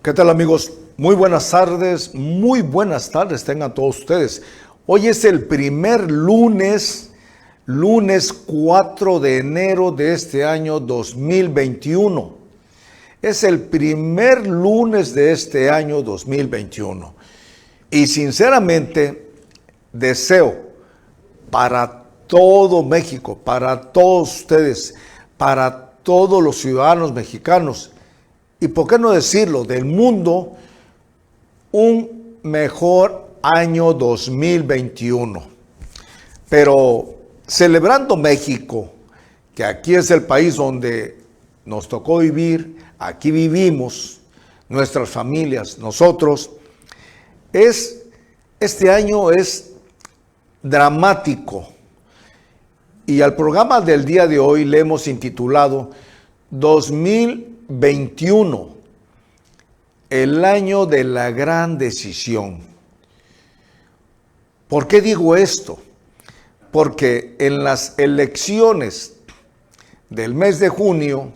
¿Qué tal, amigos? Muy buenas tardes tengan todos ustedes. Hoy es el primer lunes 4 de enero de este año 2021. Es el primer lunes de este año 2021. Y sinceramente deseo para todo México, para todos ustedes, para todos los ciudadanos mexicanos, y por qué no decirlo, del mundo, un mejor año 2021. Pero celebrando México, que aquí es el país donde nos tocó vivir, aquí vivimos, nuestras familias, nosotros, este año es dramático. Y al programa del día de hoy le hemos intitulado 2021, el año de la gran decisión. ¿Por qué digo esto? Porque en las elecciones del mes de junio,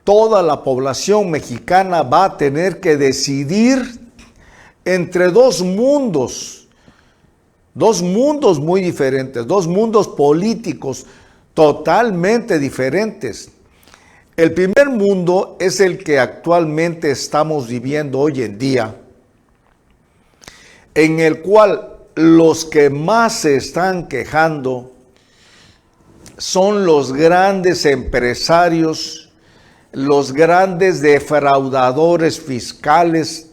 toda la población mexicana va a tener que decidir entre dos mundos muy diferentes, dos mundos políticos totalmente diferentes. El primer mundo es el que actualmente estamos viviendo hoy en día, en el cual los que más se están quejando son los grandes empresarios, los grandes defraudadores fiscales,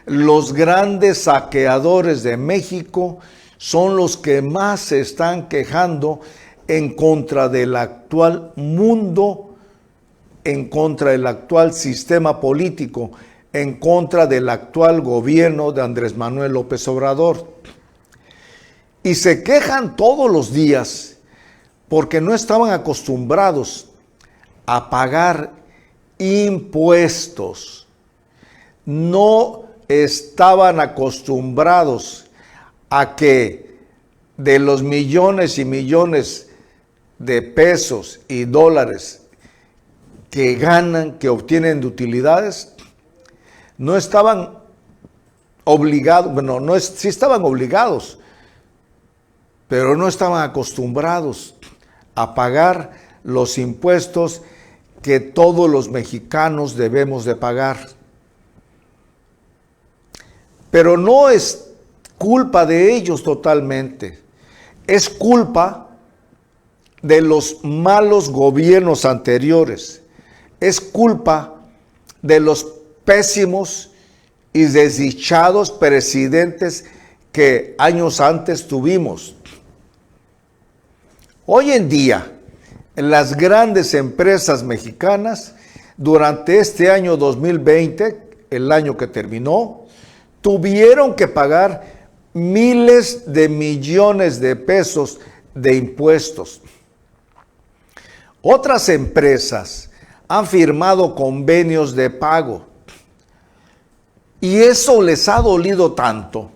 los grandes saqueadores de México, son los que más se están quejando en contra del actual mundo, en contra del actual sistema político, en contra del actual gobierno de Andrés Manuel López Obrador. Y se quejan todos los días porque no estaban acostumbrados a pagar impuestos. No estaban acostumbrados a que de los millones y millones de pesos y dólares que ganan, que obtienen de utilidades, no estaban obligados, sí estaban obligados, pero no estaban acostumbrados a pagar los impuestos que todos los mexicanos debemos de pagar. Pero no es culpa de ellos totalmente, es culpa de los malos gobiernos anteriores. Es culpa de los pésimos y desdichados presidentes que años antes tuvimos. Hoy en día, las grandes empresas mexicanas, durante este año 2020, el año que terminó, tuvieron que pagar miles de millones de pesos de impuestos. Otras empresas han firmado convenios de pago y eso les ha dolido tanto.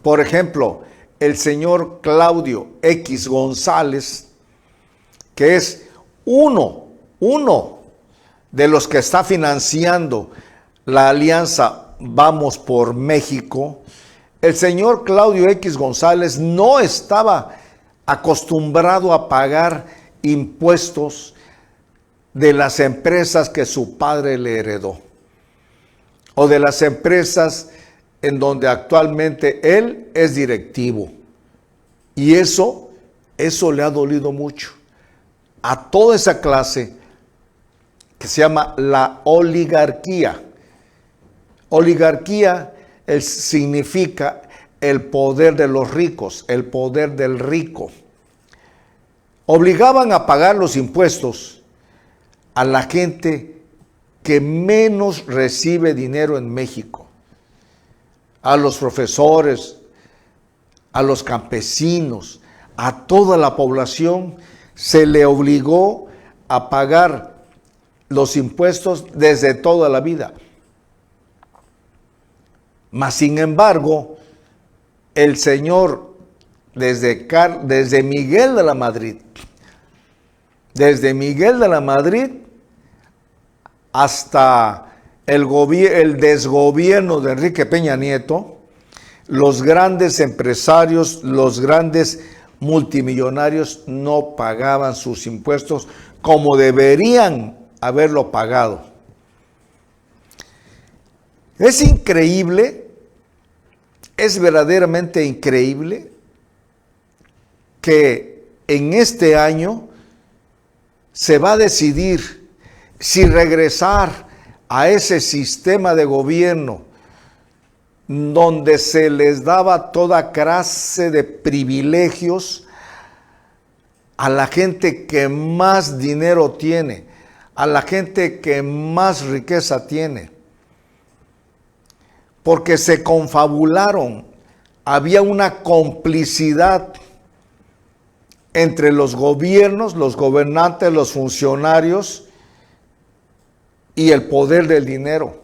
Por ejemplo, el señor Claudio X González, que es uno de los que está financiando la alianza Vamos por México. El señor Claudio X González no estaba acostumbrado a pagar impuestos de las empresas que su padre le heredó, o de las empresas en donde actualmente él es directivo. Y eso le ha dolido mucho a toda esa clase que se llama la oligarquía. Oligarquía significa el poder de los ricos, el poder del rico. Obligaban a pagar los impuestos a la gente que menos recibe dinero en México, a los profesores, a los campesinos, a toda la población se le obligó a pagar los impuestos desde toda la vida. Mas, sin embargo, el señor, desde Miguel de la Madrid hasta el desgobierno de Enrique Peña Nieto, los grandes empresarios, los grandes multimillonarios no pagaban sus impuestos como deberían haberlo pagado. Es increíble, es verdaderamente increíble que en este año se va a decidir si regresar a ese sistema de gobierno donde se les daba toda clase de privilegios a la gente que más dinero tiene, a la gente que más riqueza tiene, porque se confabularon, había una complicidad entre los gobiernos, los gobernantes, los funcionarios y el poder del dinero.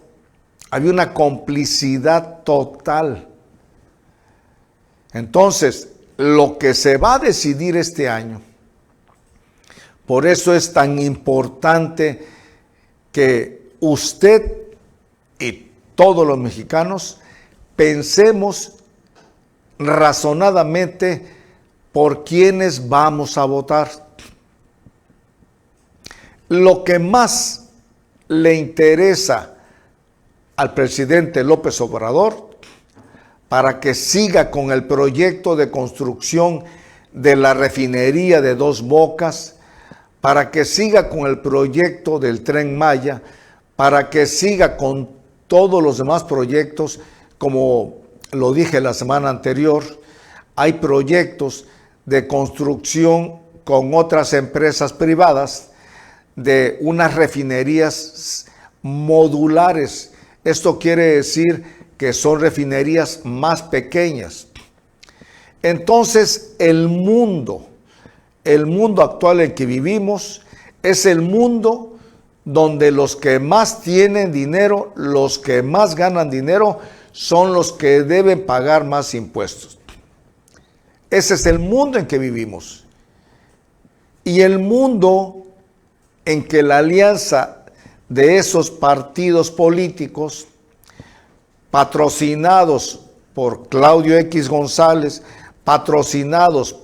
Había una complicidad total. Entonces, lo que se va a decidir este año, por eso es tan importante que usted y todos los mexicanos pensemos razonadamente por quiénes vamos a votar. Lo que más le interesa al presidente López Obrador para que siga con el proyecto de construcción de la refinería de Dos Bocas, para que siga con el proyecto del Tren Maya, para que siga con todos los demás proyectos, como lo dije la semana anterior, hay proyectos de construcción con otras empresas privadas de unas refinerías modulares. Esto quiere decir que son refinerías más pequeñas. Entonces, el mundo actual en que vivimos es el mundo donde los que más tienen dinero, los que más ganan dinero, son los que deben pagar más impuestos. Ese es el mundo en que vivimos. Y el mundo en que la alianza de esos partidos políticos patrocinados por Claudio X González, patrocinados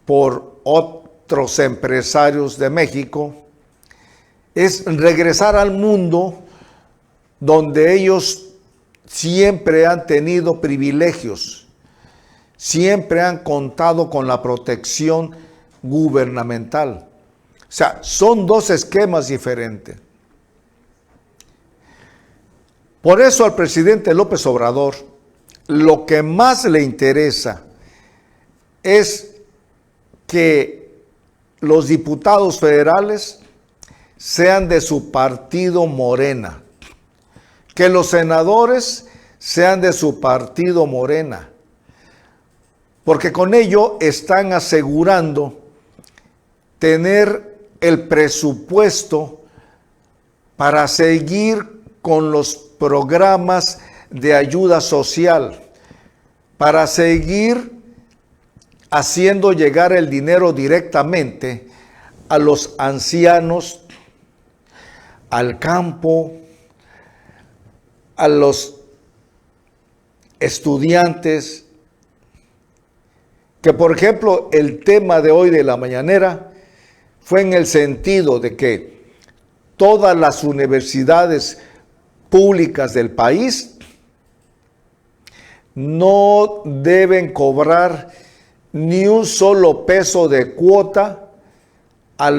por otros empresarios de México, es regresar al mundo donde ellos siempre han tenido privilegios, siempre han contado con la protección gubernamental. O sea, son dos esquemas diferentes. Por eso al presidente López Obrador lo que más le interesa es que los diputados federales sean de su partido Morena, que los senadores sean de su partido Morena, porque con ello están asegurando tener el presupuesto para seguir con los programas de ayuda social, para seguir haciendo llegar el dinero directamente a los ancianos, al campo, a los estudiantes, que por ejemplo el tema de hoy de la mañanera fue en el sentido de que todas las universidades públicas del país no deben cobrar ni un solo peso de cuota a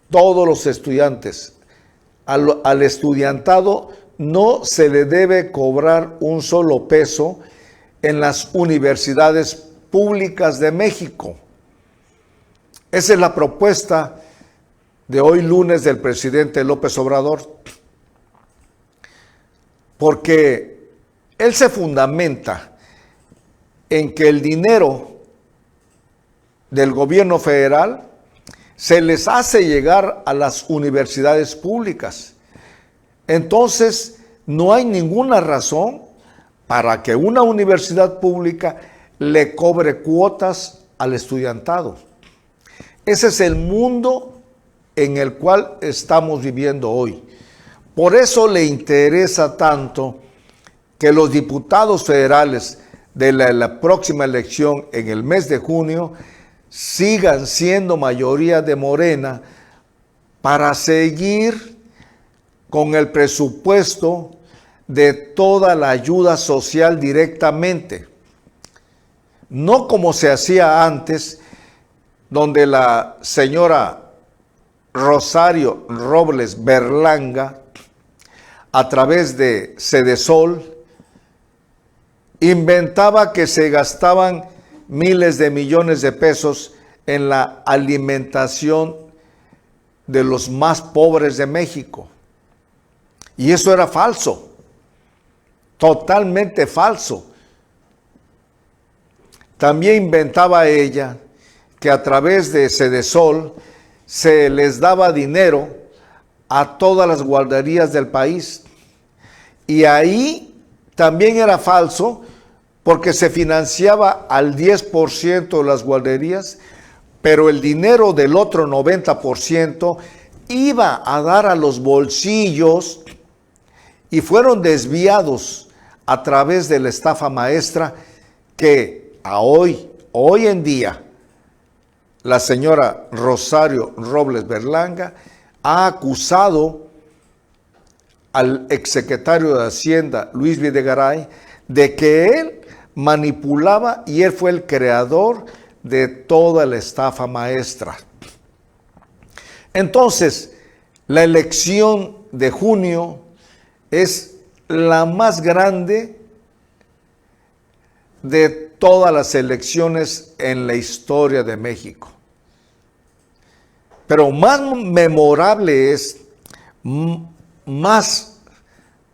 todos los estudiantes. Al estudiantado no se le debe cobrar un solo peso en las universidades públicas de México. Esa es la propuesta de hoy lunes del presidente López Obrador, porque él se fundamenta en que el dinero del gobierno federal se les hace llegar a las universidades públicas. Entonces, no hay ninguna razón para que una universidad pública le cobre cuotas al estudiantado. Ese es el mundo en el cual estamos viviendo hoy. Por eso le interesa tanto que los diputados federales de la próxima elección en el mes de junio sigan siendo mayoría de Morena para seguir con el presupuesto de toda la ayuda social directamente. No como se hacía antes, donde la señora Rosario Robles Berlanga, a través de Sedesol, inventaba que se gastaban miles de millones de pesos en la alimentación de los más pobres de México. Y eso era falso, totalmente falso. También inventaba ella que a través de Sedesol se les daba dinero a todas las guarderías del país. Y ahí también era falso, porque se financiaba al 10% de las guarderías, pero el dinero del otro 90% iba a dar a los bolsillos y fueron desviados a través de la estafa maestra que hoy en día la señora Rosario Robles Berlanga ha acusado al exsecretario de Hacienda, Luis Videgaray, de que él manipulaba y él fue el creador de toda la estafa maestra. Entonces, la elección de junio es la más grande de todas las elecciones en la historia de México. Pero más memorable es, más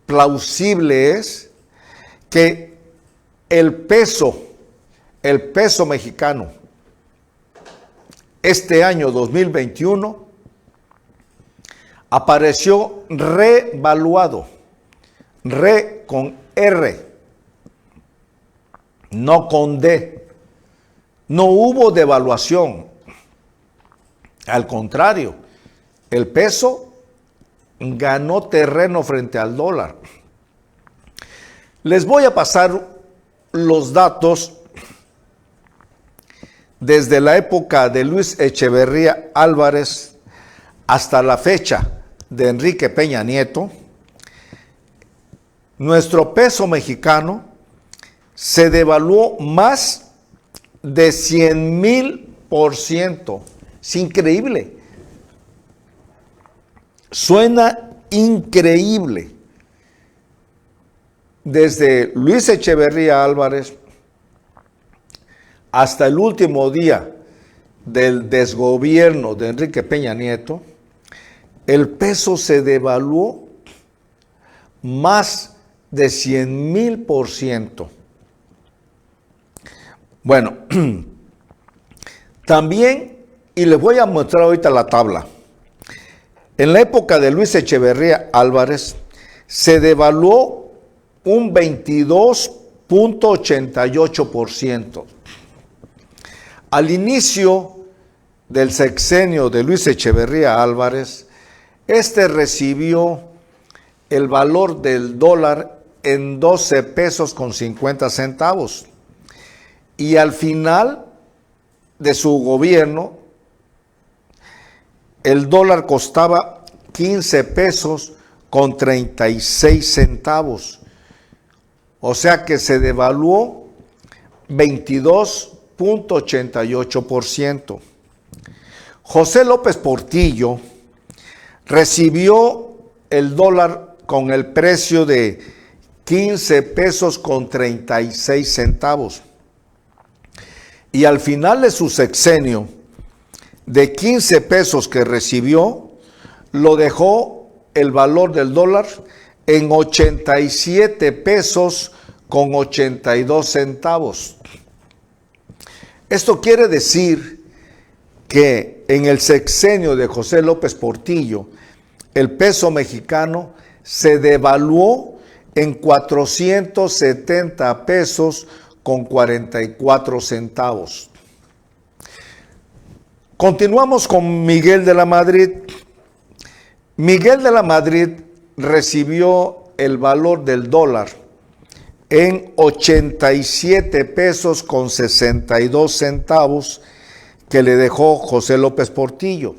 plausible es que el peso mexicano este año 2021 apareció revaluado, con R, no con D. No hubo devaluación. Al contrario, el peso ganó terreno frente al dólar. Les voy a pasar los datos desde la época de Luis Echeverría Álvarez hasta la fecha de Enrique Peña Nieto. Nuestro peso mexicano se devaluó más de 100,000%. Es increíble. Suena increíble. Desde Luis Echeverría Álvarez hasta el último día del desgobierno de Enrique Peña Nieto, el peso se devaluó más de 100,000%. Bueno, también, y les voy a mostrar ahorita la tabla, en la época de Luis Echeverría Álvarez se devaluó un 22.88%. Al inicio del sexenio de Luis Echeverría Álvarez, este recibió el valor del dólar en 12 pesos con 50 centavos. Y al final de su gobierno, el dólar costaba 15 pesos con 36 centavos. O sea que se devaluó 22.88%. José López Portillo recibió el dólar con el precio de 15 pesos con 36 centavos. Y al final de su sexenio, de 15 pesos que recibió, lo dejó el valor del dólar en 87 pesos con 82 centavos. Esto quiere decir que en el sexenio de José López Portillo, el peso mexicano se devaluó en 470 pesos con 44 centavos. Continuamos con Miguel de la Madrid. Miguel de la Madrid recibió el valor del dólar en 87 pesos con 62 centavos que le dejó José López Portillo.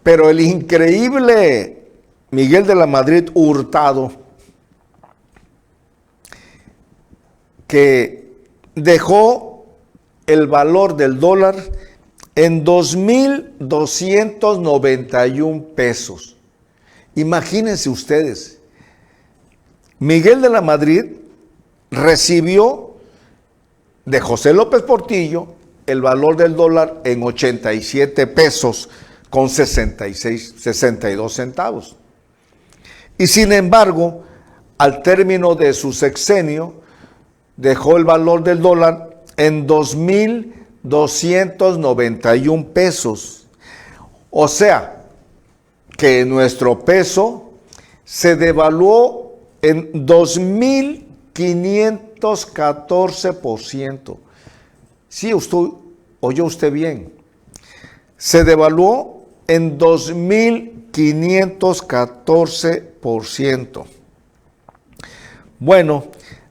Pero el increíble Miguel de la Madrid Hurtado, que dejó el valor del dólar en 2,291 pesos. Imagínense ustedes, Miguel de la Madrid recibió de José López Portillo el valor del dólar en 87 pesos con 62 centavos. Y sin embargo, al término de su sexenio, dejó el valor del dólar en 2,291 pesos. O sea, que nuestro peso se devaluó en 2,514%. Sí, oyó usted bien. Se devaluó en 2,514%. Bueno,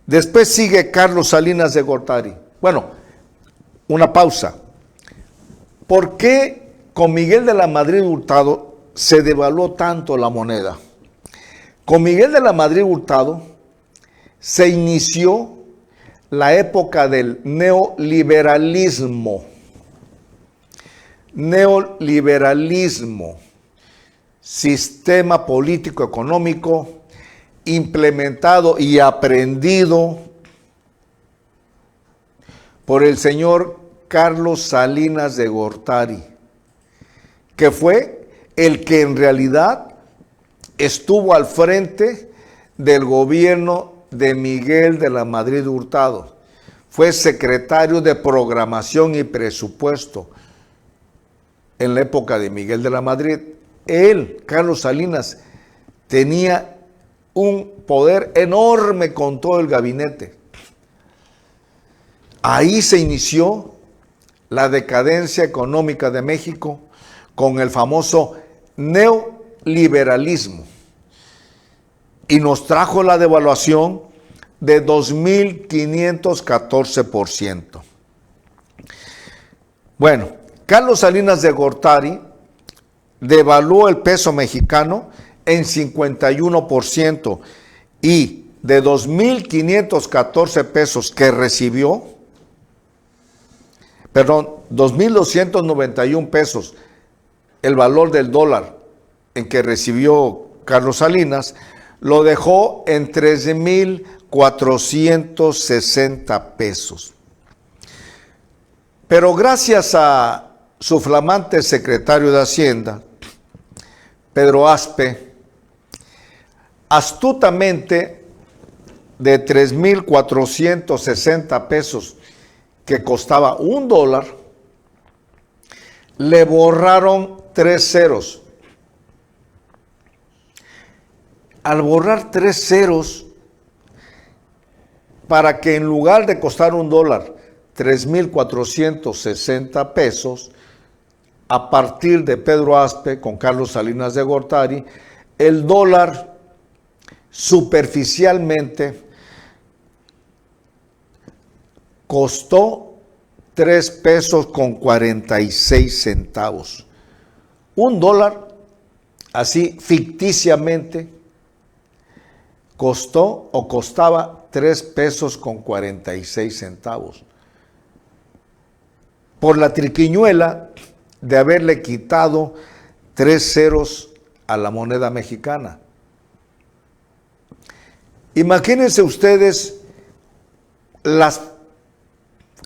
después sigue Carlos Salinas de Gortari. Bueno, una pausa. ¿Por qué con Miguel de la Madrid Hurtado se devaluó tanto la moneda? Con Miguel de la Madrid Hurtado se inició la época del neoliberalismo. Neoliberalismo, sistema político económico implementado y aprendido por el señor Carlos Salinas de Gortari, que fue el que en realidad estuvo al frente del gobierno de Miguel de la Madrid Hurtado. Fue secretario de Programación y Presupuesto en la época de Miguel de la Madrid. Él, Carlos Salinas, tenía un poder enorme con todo el gabinete. Ahí se inició la decadencia económica de México con el famoso neoliberalismo y nos trajo la devaluación de 2,514%. Bueno, Carlos Salinas de Gortari devaluó el peso mexicano en 51% y de 2,514 pesos que recibió, 2,291 pesos el valor del dólar en que recibió Carlos Salinas, lo dejó en 13,460 pesos. Pero gracias a su flamante secretario de Hacienda, Pedro Aspe, astutamente de 3,460 pesos que costaba un dólar, le borraron 3 ceros. Al borrar 3 ceros, para que en lugar de costar un dólar, 3,460 pesos, a partir de Pedro Aspe con Carlos Salinas de Gortari, el dólar superficialmente costó 3 pesos con 46 centavos. Un dólar, así ficticiamente, costó o costaba 3 pesos con 46 centavos. Por la triquiñuela de haberle quitado 3 ceros a la moneda mexicana. Imagínense ustedes las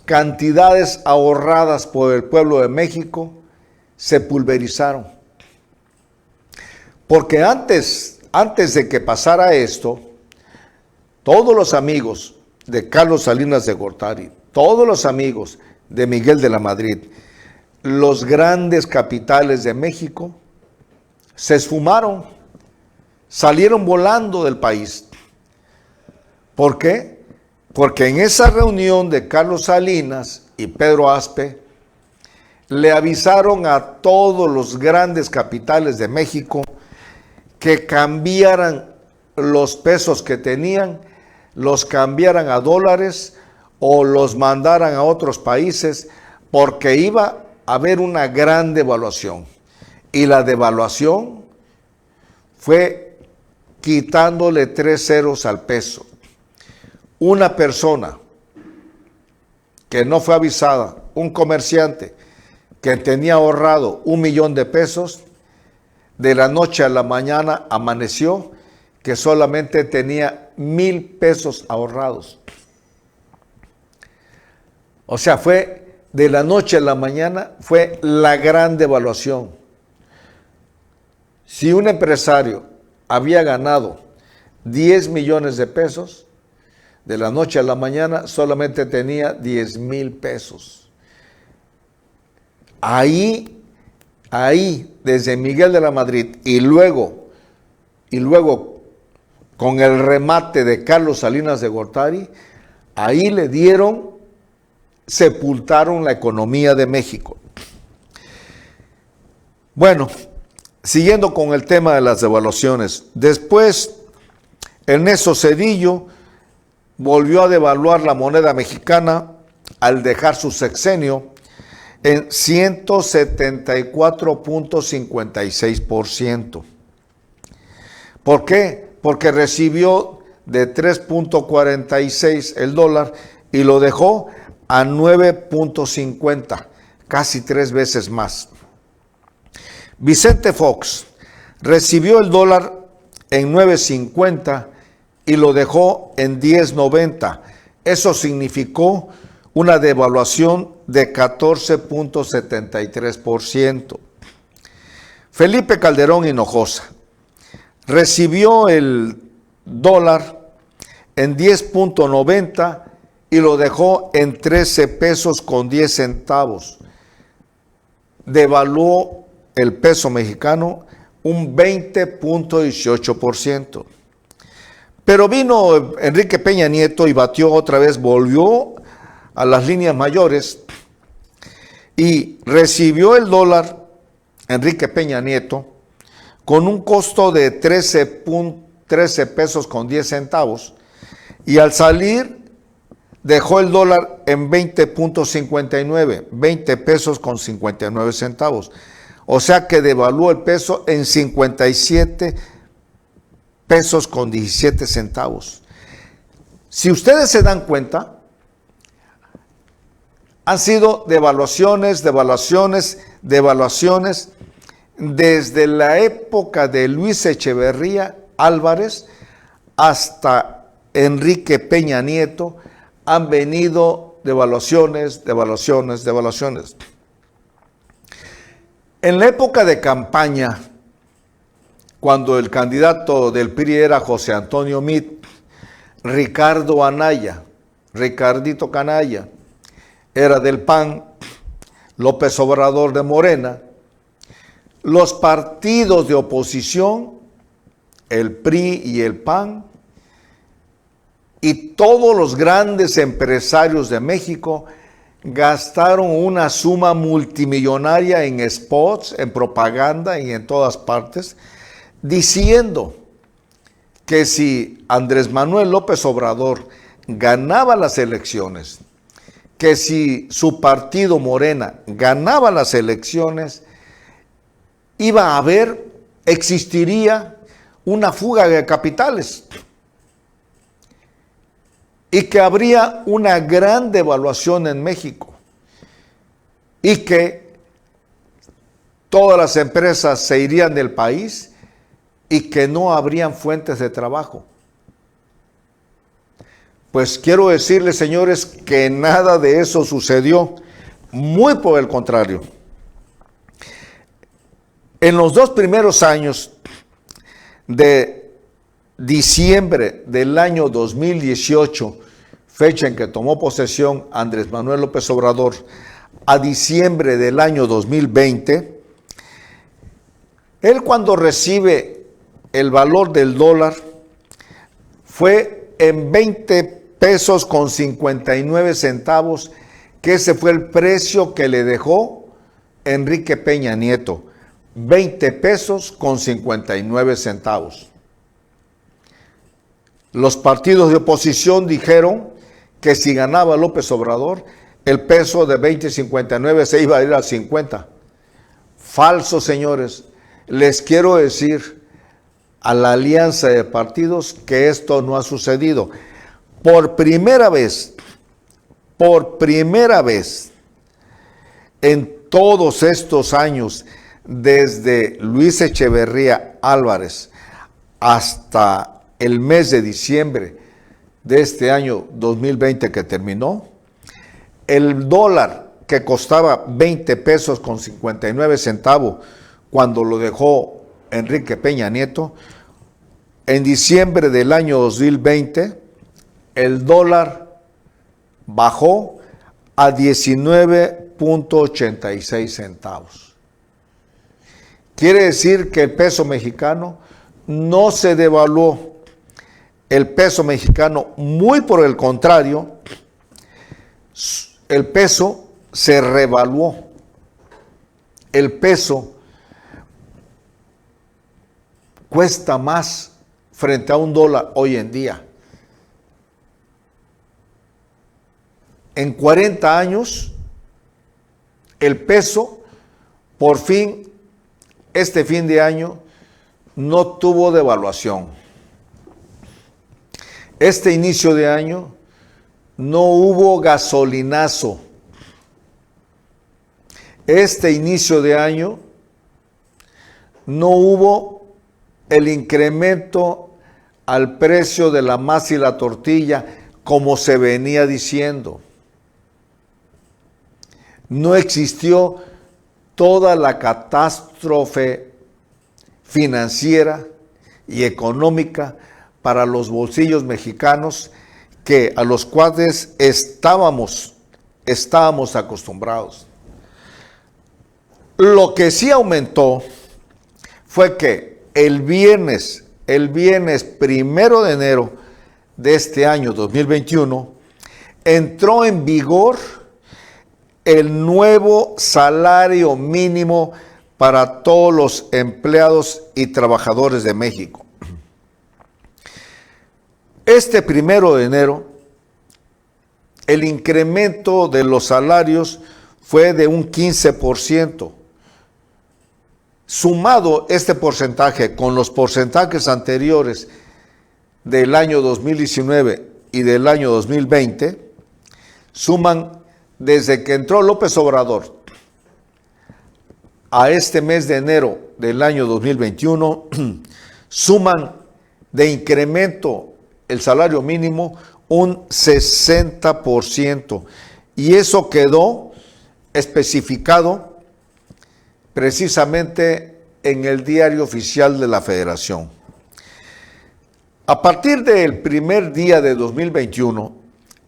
cantidades ahorradas por el pueblo de México se pulverizaron. Porque antes de que pasara esto, todos los amigos de Carlos Salinas de Gortari, todos los amigos de Miguel de la Madrid, los grandes capitales de México se esfumaron, salieron volando del país. ¿Por qué? Porque en esa reunión de Carlos Salinas y Pedro Aspe, le avisaron a todos los grandes capitales de México que cambiaran los pesos que tenían, los cambiaran a dólares o los mandaran a otros países, porque iba a haber una gran devaluación. Y la devaluación fue quitándole 3 ceros al peso. Una persona que no fue avisada, un comerciante que tenía ahorrado 1 millón de pesos, de la noche a la mañana amaneció que solamente tenía 1,000 pesos ahorrados. O sea, fue de la noche a la mañana, fue la gran devaluación. Si un empresario había ganado 10 millones de pesos, de la noche a la mañana solamente tenía 10,000 pesos. Ahí, desde Miguel de la Madrid y luego con el remate de Carlos Salinas de Gortari, ahí sepultaron la economía de México. Bueno, siguiendo con el tema de las devaluaciones, después Ernesto Zedillo volvió a devaluar la moneda mexicana al dejar su sexenio en 174.56%. ¿Por qué? Porque recibió de 3.46 el dólar y lo dejó a 9.50, casi 3 veces más. Vicente Fox recibió el dólar en 9.50 y lo dejó en 10.90. Eso significó una devaluación de 14.73%. Felipe Calderón Hinojosa recibió el dólar en 10.90 y lo dejó en 13 pesos con 10 centavos. Devaluó el peso mexicano un 20.18%. Pero vino Enrique Peña Nieto y batió otra vez, volvió a las líneas mayores y recibió el dólar Enrique Peña Nieto con un costo de 13 pesos con 10 centavos y al salir dejó el dólar en 20.59, 20 pesos con 59 centavos. O sea que devaluó el peso en 57 pesos con 17 centavos. Si ustedes se dan cuenta, han sido devaluaciones desde la época de Luis Echeverría Álvarez hasta Enrique Peña Nieto. Han venido devaluaciones. En la época de campaña, cuando el candidato del PRI era José Antonio Meade, Ricardito Canalla, era del PAN, López Obrador de Morena, los partidos de oposición, el PRI y el PAN, y todos los grandes empresarios de México gastaron una suma multimillonaria en spots, en propaganda y en todas partes, diciendo que si Andrés Manuel López Obrador ganaba las elecciones, que si su partido Morena ganaba las elecciones, existiría una fuga de capitales y que habría una gran devaluación en México y que todas las empresas se irían del país y que no habrían fuentes de trabajo. Pues quiero decirles, señores, que nada de eso sucedió, muy por el contrario. En los 2 primeros años de diciembre del año 2018, fecha en que tomó posesión Andrés Manuel López Obrador, a diciembre del año 2020, él cuando recibe el valor del dólar fue en 20 pesos con 59 centavos, que ese fue el precio que le dejó Enrique Peña Nieto. 20 pesos con 59 centavos. Los partidos de oposición dijeron que si ganaba López Obrador, el peso de 20.59 se iba a ir a 50. Falso, señores. Les quiero decir a la alianza de partidos que esto no ha sucedido. Por primera vez en todos estos años, desde Luis Echeverría Álvarez hasta el mes de diciembre de este año 2020 que terminó, el dólar que costaba 20 pesos con 59 centavos cuando lo dejó Enrique Peña Nieto, en diciembre del año 2020, el dólar bajó a 19.86 centavos. Quiere decir que el peso mexicano no se devaluó. El peso mexicano, muy por el contrario, el peso se revaluó. El peso cuesta más frente a un dólar hoy en día. En 40 años, el peso, por fin, este fin de año, no tuvo devaluación. Este inicio de año no hubo gasolinazo. Este inicio de año no hubo el incremento al precio de la masa y la tortilla como se venía diciendo. No existió toda la catástrofe financiera y económica para los bolsillos mexicanos que a los cuales estábamos acostumbrados. Lo que sí aumentó fue que el viernes 1 de enero de este año 2021 entró en vigor el nuevo salario mínimo para todos los empleados y trabajadores de México. Este 1 de enero, el incremento de los salarios fue de un 15%. Sumado este porcentaje con los porcentajes anteriores del año 2019 y del año 2020, suman desde que entró López Obrador a este mes de enero del año 2021, suman de incremento el salario mínimo un 60%. Y eso quedó especificado precisamente en el Diario Oficial de la Federación. A partir del primer día de 2021,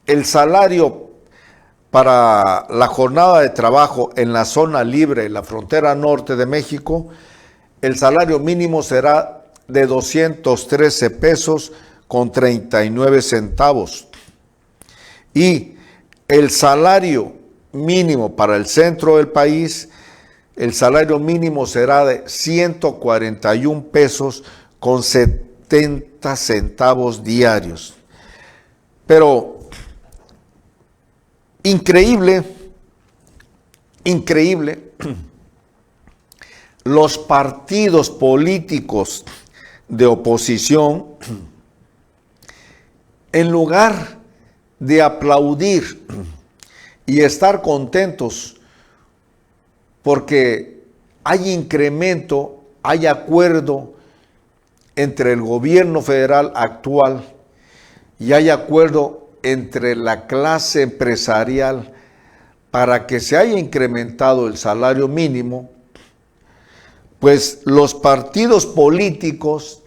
el salario para la jornada de trabajo en la zona libre, en la frontera norte de México, el salario mínimo será de 213 pesos con 39 centavos. Y el salario mínimo para el centro del país, el salario mínimo será de 141 pesos con 70 centavos diarios. Pero increíble, los partidos políticos de oposición, en lugar de aplaudir y estar contentos porque hay incremento, hay acuerdo entre el gobierno federal actual y hay acuerdo entre la clase empresarial para que se haya incrementado el salario mínimo, pues los partidos políticos,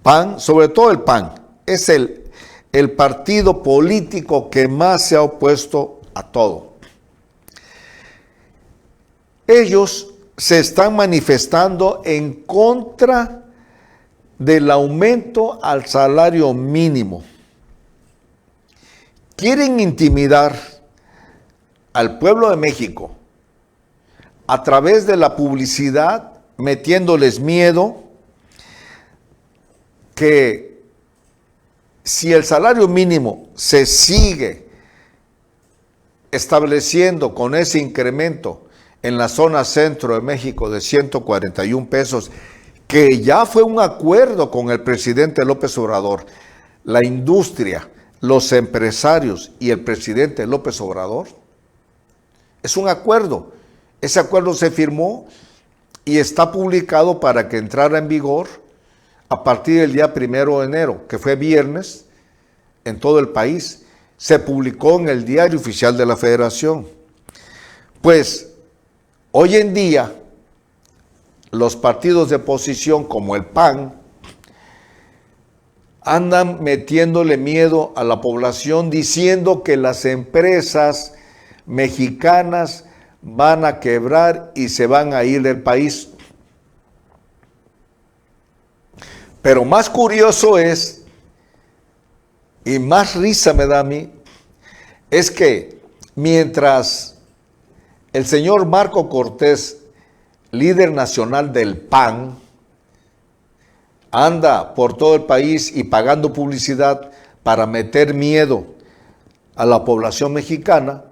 PAN, sobre todo el PAN, es el partido político que más se ha opuesto a todo. Ellos se están manifestando en contra del aumento al salario mínimo. Quieren intimidar al pueblo de México a través de la publicidad metiéndoles miedo que si el salario mínimo se sigue estableciendo con ese incremento en la zona centro de México de 141 pesos, que ya fue un acuerdo con el presidente López Obrador, la industria, los empresarios y el presidente López Obrador, es un acuerdo. Ese acuerdo se firmó y está publicado para que entrara en vigor a partir del día 1 de enero, que fue viernes, en todo el país. Se publicó en el Diario Oficial de la Federación. Pues, hoy en día, los partidos de oposición, como el PAN, andan metiéndole miedo a la población diciendo que las empresas mexicanas van a quebrar y se van a ir del país. Pero más curioso es, y más risa me da a mí, es que mientras el señor Marco Cortés, líder nacional del PAN, anda por todo el país y pagando publicidad para meter miedo a la población mexicana,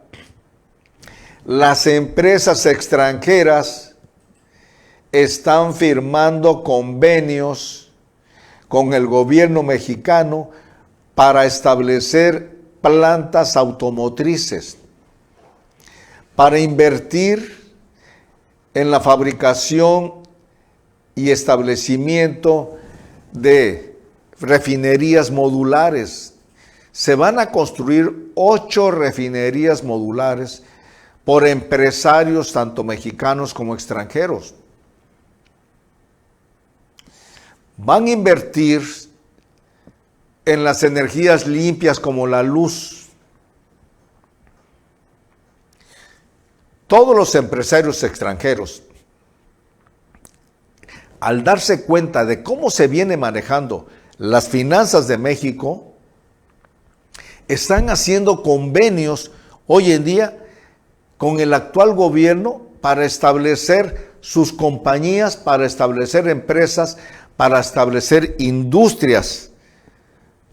las empresas extranjeras están firmando convenios con el gobierno mexicano para establecer plantas automotrices, para invertir en la fabricación y establecimiento de refinerías modulares. Se van a construir 8 refinerías modulares por empresarios tanto mexicanos como extranjeros. Van a invertir en las energías limpias como la luz. Todos los empresarios extranjeros, al darse cuenta de cómo se viene manejando las finanzas de México, están haciendo convenios hoy en día con el actual gobierno para establecer sus compañías, para establecer empresas, para establecer industrias,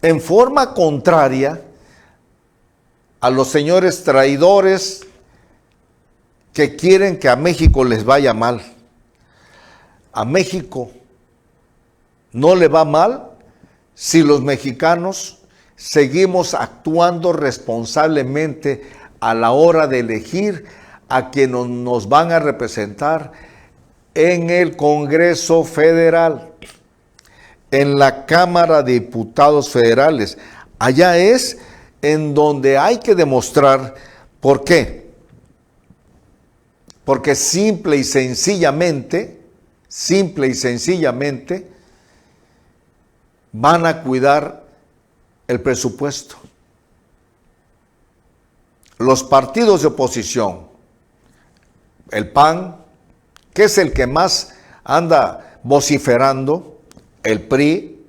en forma contraria a los señores traidores que quieren que a México les vaya mal. A México no le va mal si los mexicanos seguimos actuando responsablemente a la hora de elegir a quienes nos van a representar en el Congreso Federal, en la Cámara de Diputados Federales. Allá es en donde hay que demostrar por qué. Porque simple y sencillamente, van a cuidar el presupuesto. Los partidos de oposición, el PAN, que es el que más anda vociferando, el PRI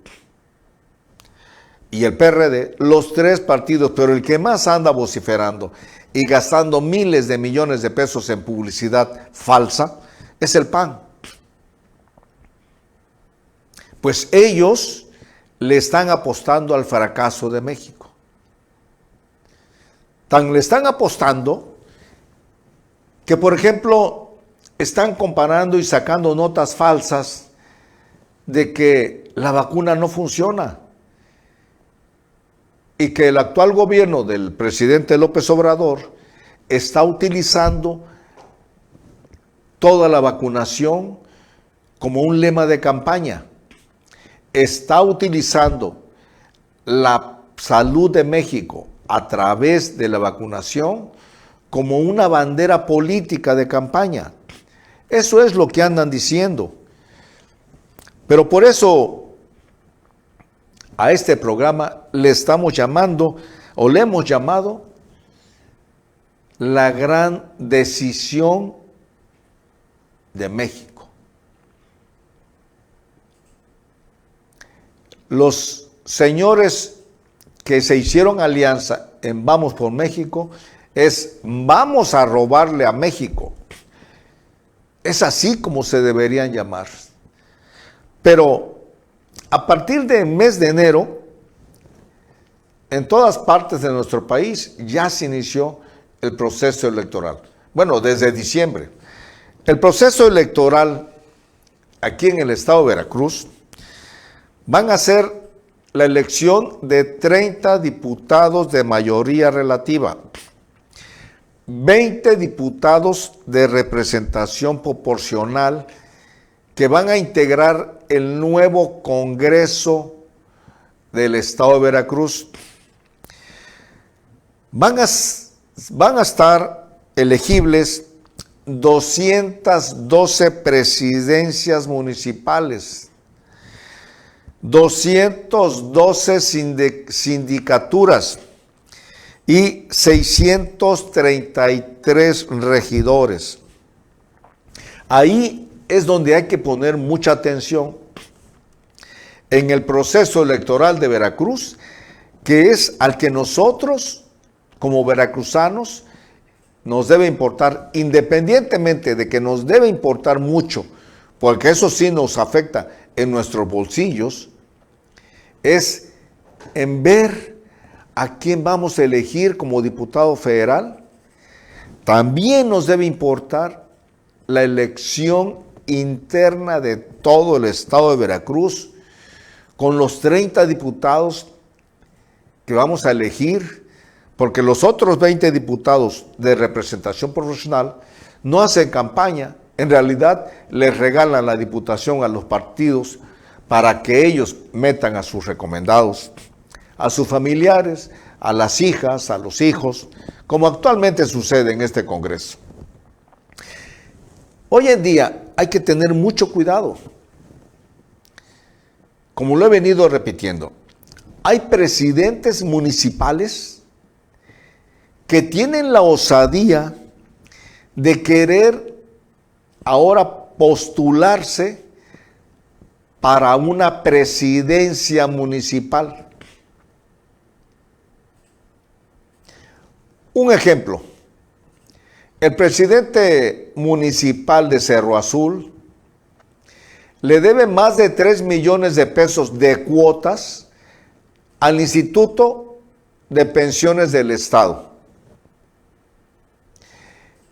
y el PRD, los 3 partidos, pero el que más anda vociferando y gastando miles de millones de pesos en publicidad falsa, es el PAN. Pues ellos le están apostando al fracaso de México. Tan le están apostando que, por ejemplo, están comparando y sacando notas falsas de que la vacuna no funciona y que el actual gobierno del presidente López Obrador está utilizando toda la vacunación como un lema de campaña. Está utilizando la salud de México a través de la vacunación como una bandera política de campaña. Eso es lo que andan diciendo. Pero por eso a este programa le estamos llamando, o le hemos llamado, la gran decisión de México. Los señores que se hicieron alianza en Vamos por México vamos a robarle a México. Es así como se deberían llamar. Pero a partir del mes de enero, en todas partes de nuestro país ya se inició el proceso electoral. Bueno, desde diciembre. El proceso electoral aquí en el estado de Veracruz van a ser la elección de 30 diputados de mayoría relativa, 20 diputados de representación proporcional que van a integrar el nuevo Congreso del estado de Veracruz. Van a estar elegibles 212 presidencias municipales, 212 sindicaturas y 633 regidores. Ahí es donde hay que poner mucha atención en el proceso electoral de Veracruz, que es al que nosotros, como veracruzanos, nos debe importar, independientemente de que nos debe importar mucho, porque eso sí nos afecta en nuestros bolsillos, es en ver a quién vamos a elegir como diputado federal. También nos debe importar la elección interna de todo el estado de Veracruz, con los 30 diputados que vamos a elegir, porque los otros 20 diputados de representación proporcional no hacen campaña, en realidad les regalan la diputación a los partidos para que ellos metan a sus recomendados, a sus familiares, a las hijas, a los hijos, como actualmente sucede en este Congreso. Hoy en día hay que tener mucho cuidado. Como lo he venido repitiendo, hay presidentes municipales que tienen la osadía de querer ahora postularse para una presidencia municipal. Un ejemplo, el presidente municipal de Cerro Azul le debe más de 3 millones de pesos de cuotas al Instituto de Pensiones del Estado.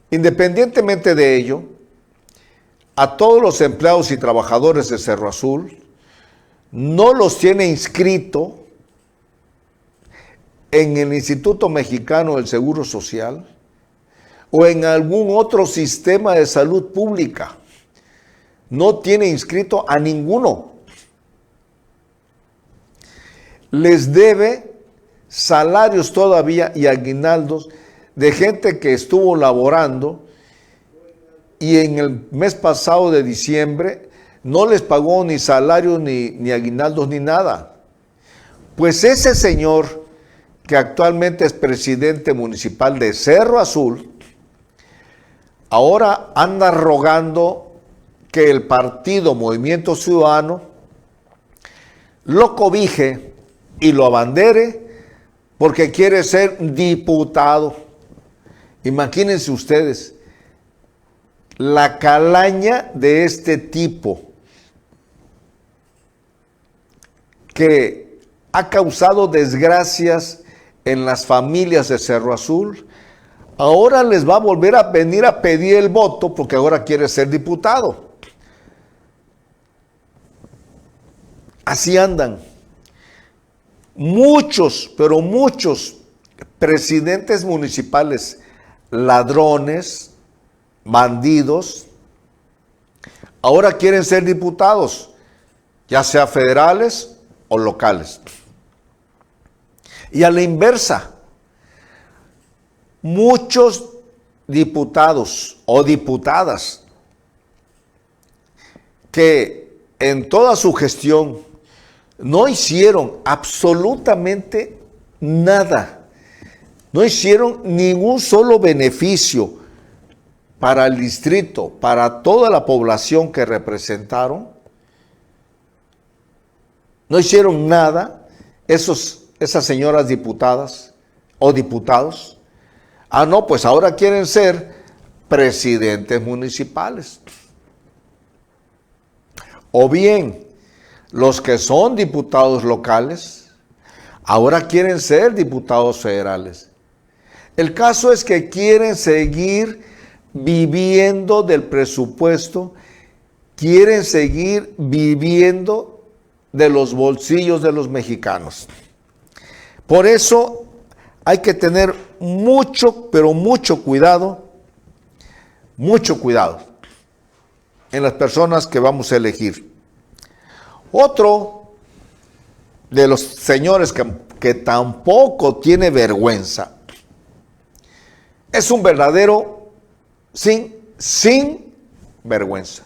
Independientemente de ello, a todos los empleados y trabajadores de Cerro Azul no los tiene inscrito en el Instituto Mexicano del Seguro Social o en algún otro sistema de salud pública. No tiene inscrito a ninguno. Les debe salarios todavía y aguinaldos de gente que estuvo laborando y en el mes pasado de diciembre no les pagó ni salarios, ni aguinaldos, ni nada. Pues ese señor, que actualmente es presidente municipal de Cerro Azul, ahora anda rogando que el partido Movimiento Ciudadano lo cobije y lo abandere porque quiere ser diputado. Imagínense ustedes la calaña de este tipo que ha causado desgracias en las familias de Cerro Azul. Ahora les va a volver a venir a pedir el voto porque ahora quiere ser diputado. Así andan. Muchos, pero muchos presidentes municipales, ladrones, bandidos, ahora quieren ser diputados, ya sea federales o locales. Y a la inversa, muchos diputados o diputadas que en toda su gestión no hicieron absolutamente nada, no hicieron ningún solo beneficio para el distrito, para toda la población que representaron, no hicieron nada esas señoras diputadas o diputados. Ah, no, pues ahora quieren ser presidentes municipales. O bien, los que son diputados locales, ahora quieren ser diputados federales. El caso es que quieren seguir viviendo del presupuesto, quieren seguir viviendo de los bolsillos de los mexicanos. Por eso hay que tener mucho, pero mucho cuidado en las personas que vamos a elegir. Otro de los señores que tampoco tiene vergüenza es un verdadero sin vergüenza.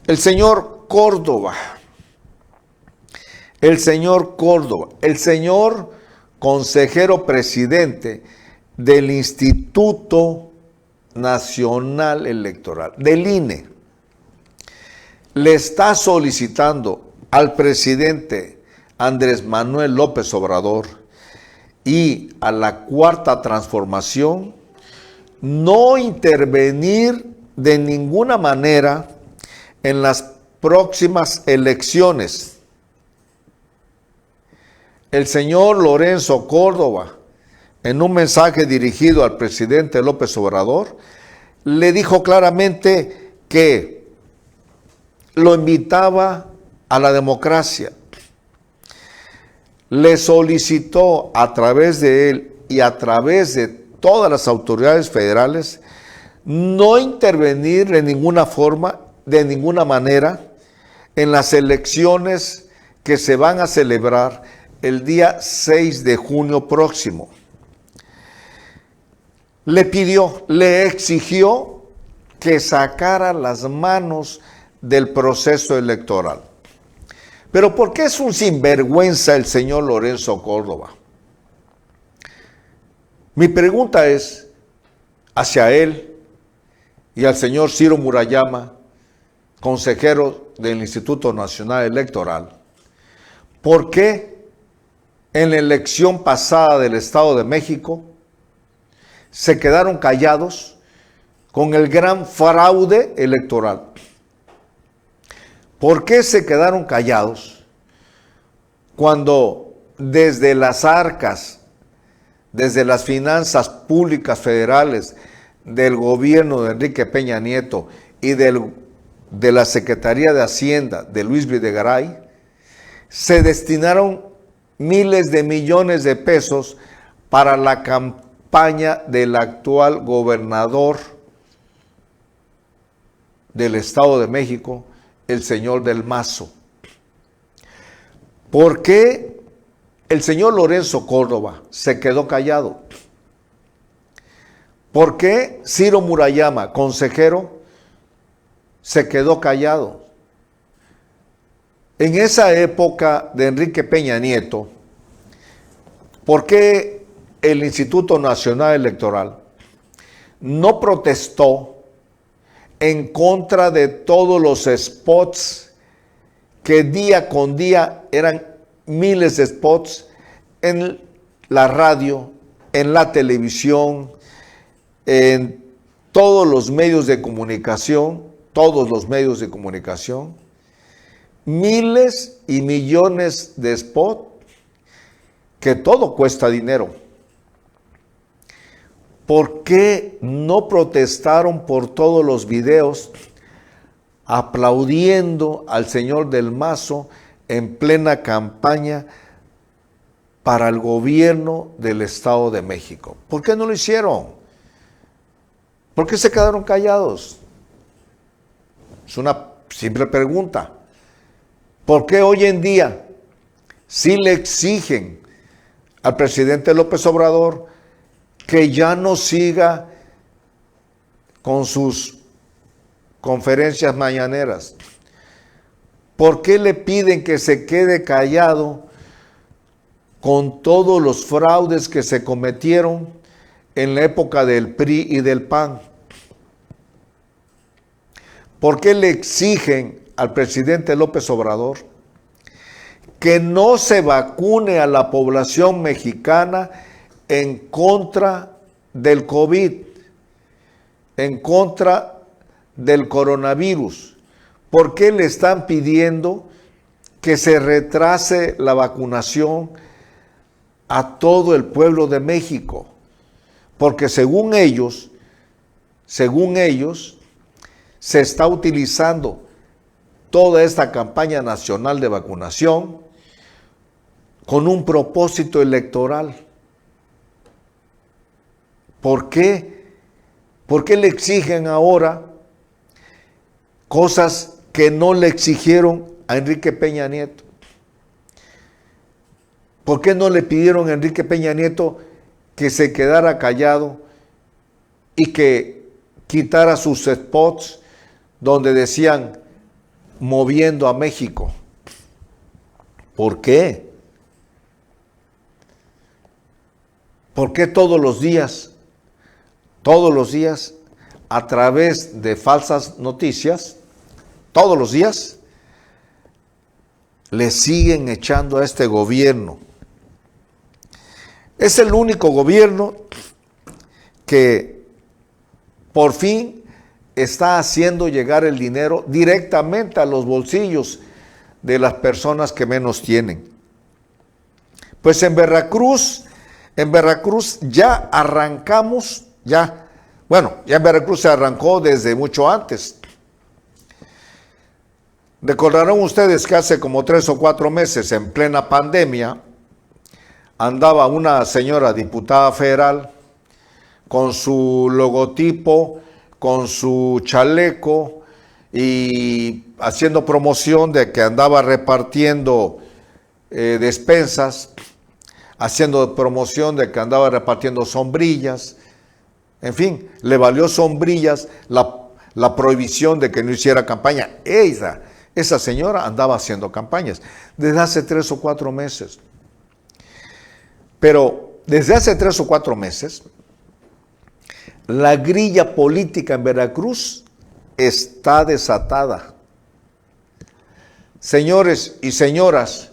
El señor Córdoba, el señor consejero presidente del Instituto Nacional Electoral, del INE, le está solicitando al presidente Andrés Manuel López Obrador y a la Cuarta Transformación no intervenir de ninguna manera en las próximas elecciones. El señor Lorenzo Córdoba, en un mensaje dirigido al presidente López Obrador, le dijo claramente que lo invitaba a la democracia. Le solicitó a través de él y a través de todas las autoridades federales no intervenir de ninguna forma, de ninguna manera, en las elecciones que se van a celebrar el día 6 de junio próximo. Le exigió que sacara las manos del proceso electoral. Pero ¿por qué es un sinvergüenza el señor Lorenzo Córdoba? Mi pregunta es hacia él y al señor Ciro Murayama, consejero del Instituto Nacional Electoral. ¿Por qué en la elección pasada del Estado de México se quedaron callados con el gran fraude electoral? ¿Por qué se quedaron callados cuando desde las arcas, desde las finanzas públicas federales del gobierno de Enrique Peña Nieto y de la Secretaría de Hacienda de Luis Videgaray, se destinaron miles de millones de pesos para la campaña del actual gobernador del Estado de México, el señor del Mazo? ¿Por qué el señor Lorenzo Córdoba se quedó callado? ¿Por qué Ciro Murayama, consejero, se quedó callado? En esa época de Enrique Peña Nieto, ¿por qué el Instituto Nacional Electoral no protestó en contra de todos los spots que día con día eran miles de spots en la radio, en la televisión, en todos los medios de comunicación, miles y millones de spots, que todo cuesta dinero? ¿Por qué no protestaron por todos los videos aplaudiendo al señor del Mazo en plena campaña para el gobierno del Estado de México? ¿Por qué no lo hicieron? ¿Por qué se quedaron callados? Es una simple pregunta. ¿Por qué hoy en día sí le exigen al presidente López Obrador que ya no siga con sus conferencias mañaneras? ¿Por qué le piden que se quede callado con todos los fraudes que se cometieron en la época del PRI y del PAN? ¿Por qué le exigen al presidente López Obrador que no se vacune a la población mexicana en contra del COVID, en contra del coronavirus? ¿Por qué le están pidiendo que se retrase la vacunación a todo el pueblo de México? Porque según ellos, se está utilizando toda esta campaña nacional de vacunación con un propósito electoral. ¿Por qué? ¿Por qué le exigen ahora cosas que no le exigieron a Enrique Peña Nieto? ¿Por qué no le pidieron a Enrique Peña Nieto que se quedara callado y que quitara sus spots donde decían moviendo a México? ¿Por qué? ¿Por qué todos los días, a través de falsas noticias, todos los días, le siguen echando a este gobierno? Es el único gobierno que por fin está haciendo llegar el dinero directamente a los bolsillos de las personas que menos tienen. Pues en Veracruz ya arrancamos, ya en Veracruz se arrancó desde mucho antes. Recordarán ustedes que hace como 3 o 4 meses, en plena pandemia, andaba una señora diputada federal con su logotipo, con su chaleco y haciendo promoción de que andaba repartiendo despensas, haciendo promoción de que andaba repartiendo sombrillas. En fin, le valió sombrillas la prohibición de que no hiciera campaña. Esa señora andaba haciendo campañas desde hace 3 o 4 meses. Pero desde hace 3 o 4 meses, la grilla política en Veracruz está desatada. Señores y señoras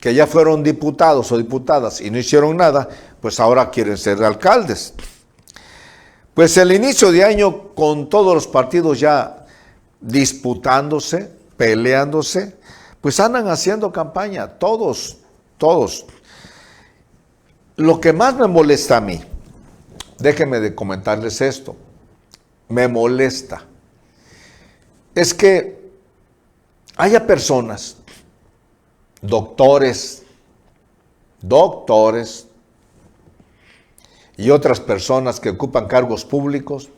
que ya fueron diputados o diputadas y no hicieron nada, pues ahora quieren ser alcaldes. Pues el inicio de año, con todos los partidos ya disputándose, peleándose, pues andan haciendo campaña, todos. Lo que más me molesta a mí, déjenme de comentarles esto, me molesta, es que haya personas, doctores y otras personas que ocupan cargos públicos,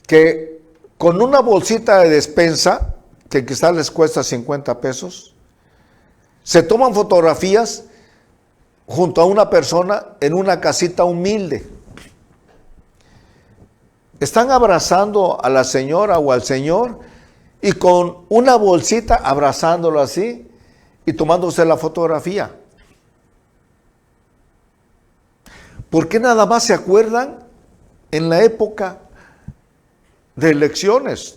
que con una bolsita de despensa, que quizás les cuesta 50 pesos, se toman fotografías junto a una persona en una casita humilde. Están abrazando a la señora o al señor y con una bolsita abrazándolo así y tomándose la fotografía. ¿Por qué nada más se acuerdan en la época de elecciones?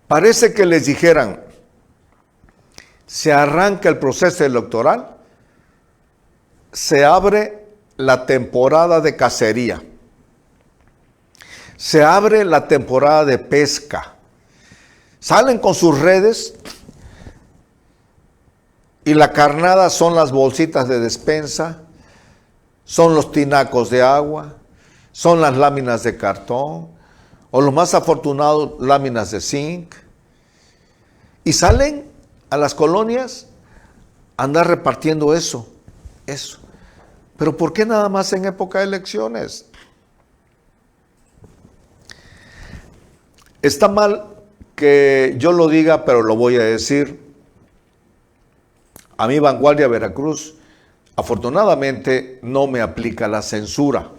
Parece que les dijeran, se arranca el proceso electoral, se abre la temporada de cacería, se abre la temporada de pesca, salen con sus redes y la carnada son las bolsitas de despensa, son los tinacos de agua, son las láminas de cartón, o los más afortunados, láminas de zinc, y salen a las colonias a andar repartiendo eso. Pero ¿por qué nada más en época de elecciones? Está mal que yo lo diga, pero lo voy a decir. A mí Vanguardia Veracruz, afortunadamente, no me aplica la censura.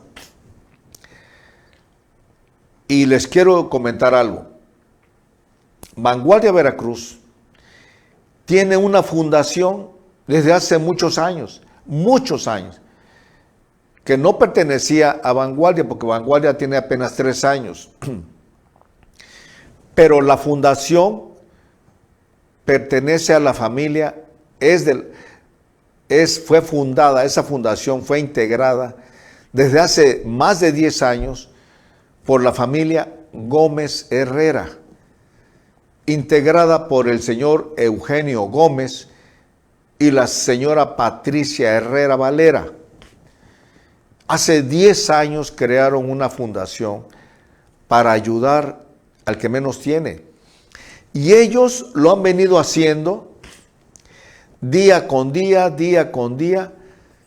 Y les quiero comentar algo. Vanguardia Veracruz tiene una fundación desde hace muchos años, que no pertenecía a Vanguardia, porque Vanguardia tiene apenas 3 años. Pero la fundación pertenece a la familia, fue fundada, esa fundación fue integrada desde hace más de 10 años por la familia Gómez Herrera, integrada por el señor Eugenio Gómez y la señora Patricia Herrera Valera. Hace 10 años crearon una fundación para ayudar al que menos tiene. Y ellos lo han venido haciendo día con día,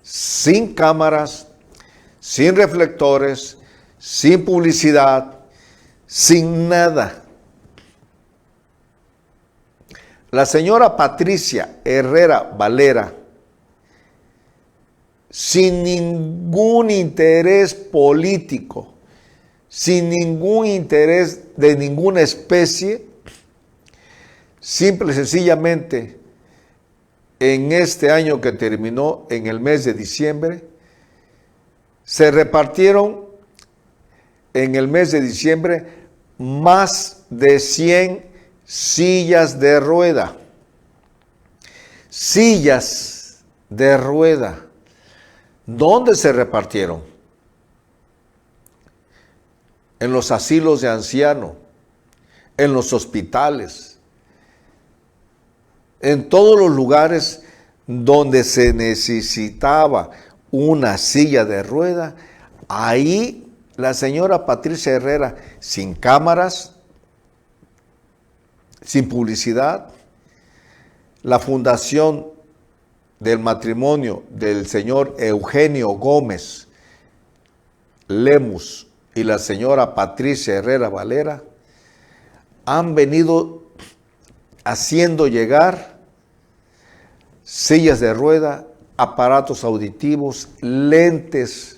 sin cámaras, sin reflectores, sin publicidad, sin nada. La señora Patricia Herrera Valera, sin ningún interés político, sin ningún interés de ninguna especie, simple y sencillamente, en este año que terminó en el mes de diciembre, se repartieron en el mes de diciembre más de 100 sillas de rueda. Sillas de rueda. ¿Dónde se repartieron? En los asilos de ancianos, en los hospitales, en todos los lugares donde se necesitaba una silla de rueda. Ahí la señora Patricia Herrera, sin cámaras, sin publicidad, la fundación del matrimonio del señor Eugenio Gómez Lemus y la señora Patricia Herrera Valera han venido haciendo llegar sillas de rueda, aparatos auditivos, lentes,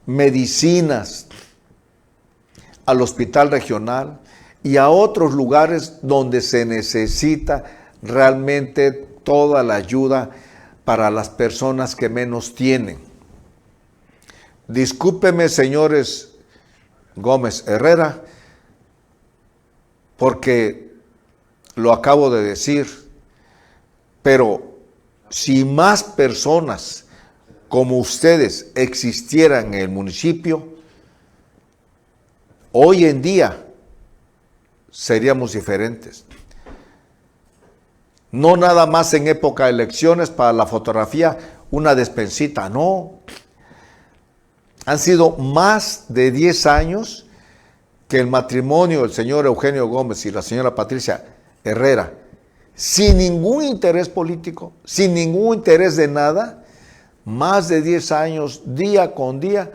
medicinas al hospital regional y a otros lugares donde se necesita realmente toda la ayuda para las personas que menos tienen. Discúlpeme, señores Gómez Herrera, porque lo acabo de decir, pero si más personas como ustedes existieran en el municipio, hoy en día seríamos diferentes. No nada más en época de elecciones para la fotografía, una despensita, no. Han sido más de 10 años que el matrimonio del señor Eugenio Gómez y la señora Patricia Herrera, sin ningún interés político, sin ningún interés de nada, más de 10 años, día con día,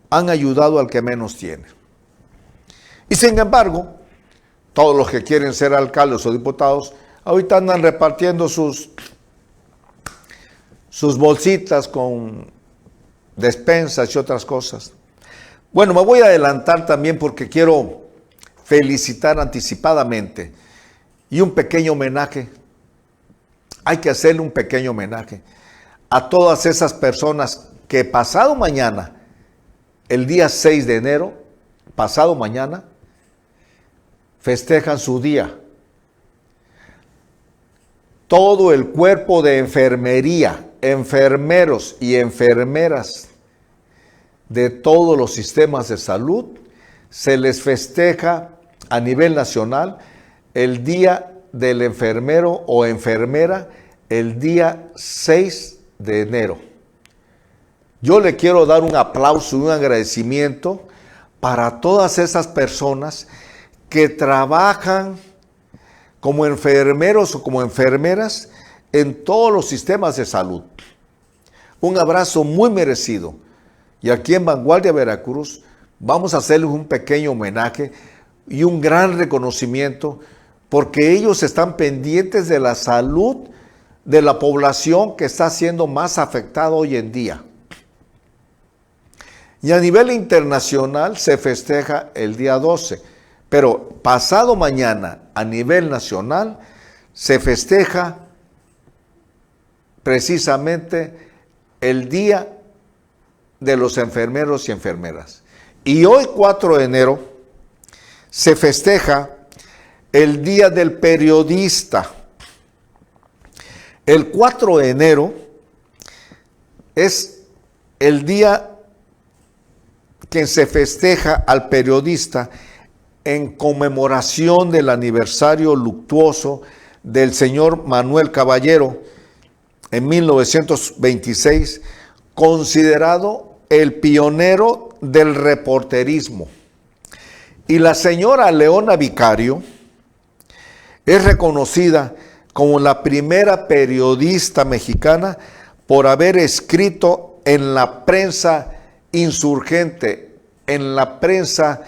han ayudado al que menos tiene. Y sin embargo, todos los que quieren ser alcaldes o diputados, ahorita andan repartiendo sus bolsitas con despensas y otras cosas. Bueno, me voy a adelantar también porque quiero felicitar anticipadamente y un pequeño homenaje. Hay que hacerle un pequeño homenaje a todas esas personas que pasado mañana, el día 6 de enero, pasado mañana, festejan su día. Todo el cuerpo de enfermería, enfermeros y enfermeras de todos los sistemas de salud, se les festeja a nivel nacional el día del enfermero o enfermera, el día 6 de enero. Yo le quiero dar un aplauso y un agradecimiento para todas esas personas que trabajan como enfermeros o como enfermeras en todos los sistemas de salud. Un abrazo muy merecido. Y aquí en Vanguardia Veracruz vamos a hacerles un pequeño homenaje y un gran reconocimiento porque ellos están pendientes de la salud de la población que está siendo más afectada hoy en día. Y a nivel internacional se festeja el día 12, pero pasado mañana a nivel nacional se festeja precisamente el Día de los Enfermeros y Enfermeras. Y hoy 4 de enero se festeja el Día del Periodista. El 4 de enero es el día que se festeja al periodista en conmemoración del aniversario luctuoso del señor Manuel Caballero en 1926, considerado el pionero del reporterismo. Y la señora Leona Vicario es reconocida como la primera periodista mexicana por haber escrito en la prensa insurgente, en la prensa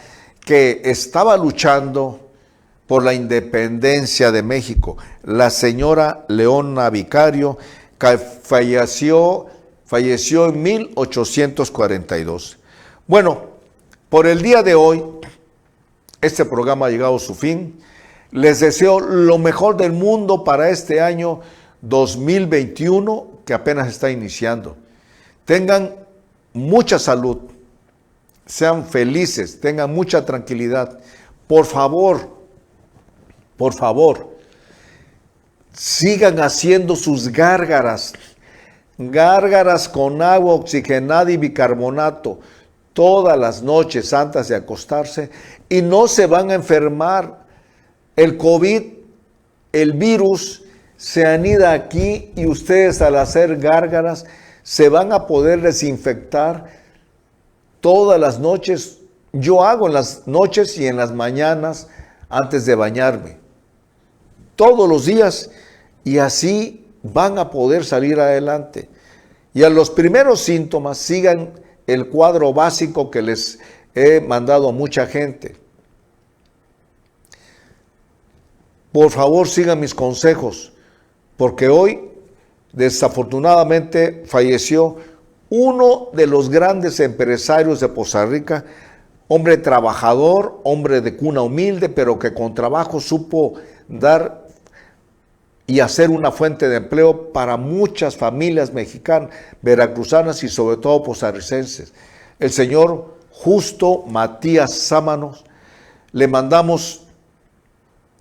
que estaba luchando por la independencia de México. La señora Leona Vicario, que falleció en 1842. Bueno, por el día de hoy, este programa ha llegado a su fin. Les deseo lo mejor del mundo para este año 2021 que apenas está iniciando. Tengan mucha salud, sean felices, tengan mucha tranquilidad. Por favor, sigan haciendo sus gárgaras con agua oxigenada y bicarbonato todas las noches antes de acostarse y no se van a enfermar. El COVID, el virus, se anida aquí y ustedes al hacer gárgaras se van a poder desinfectar todas las noches. Yo hago en las noches y en las mañanas antes de bañarme. Todos los días, y así van a poder salir adelante. Y a los primeros síntomas sigan el cuadro básico que les he mandado a mucha gente. Por favor, sigan mis consejos, porque hoy, desafortunadamente, falleció uno de los grandes empresarios de Poza Rica, hombre trabajador, hombre de cuna humilde, pero que con trabajo supo dar y hacer una fuente de empleo para muchas familias mexicanas, veracruzanas y sobre todo pozarricenses. El señor Justo Matías Sámanos. Le mandamos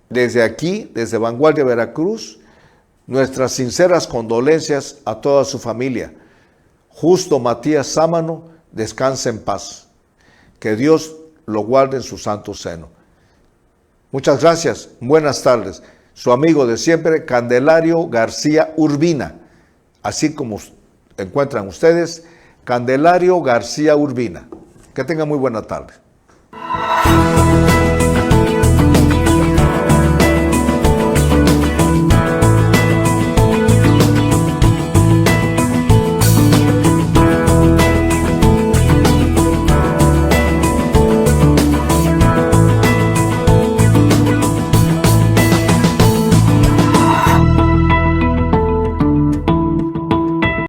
desde aquí, desde Vanguardia Veracruz, nuestras sinceras condolencias a toda su familia. Justo Matías Sámano, descanse en paz. Que Dios lo guarde en su santo seno. Muchas gracias, buenas tardes. Su amigo de siempre, Candelario García Urbina. Así como encuentran ustedes, Candelario García Urbina. Que tengan muy buena tarde.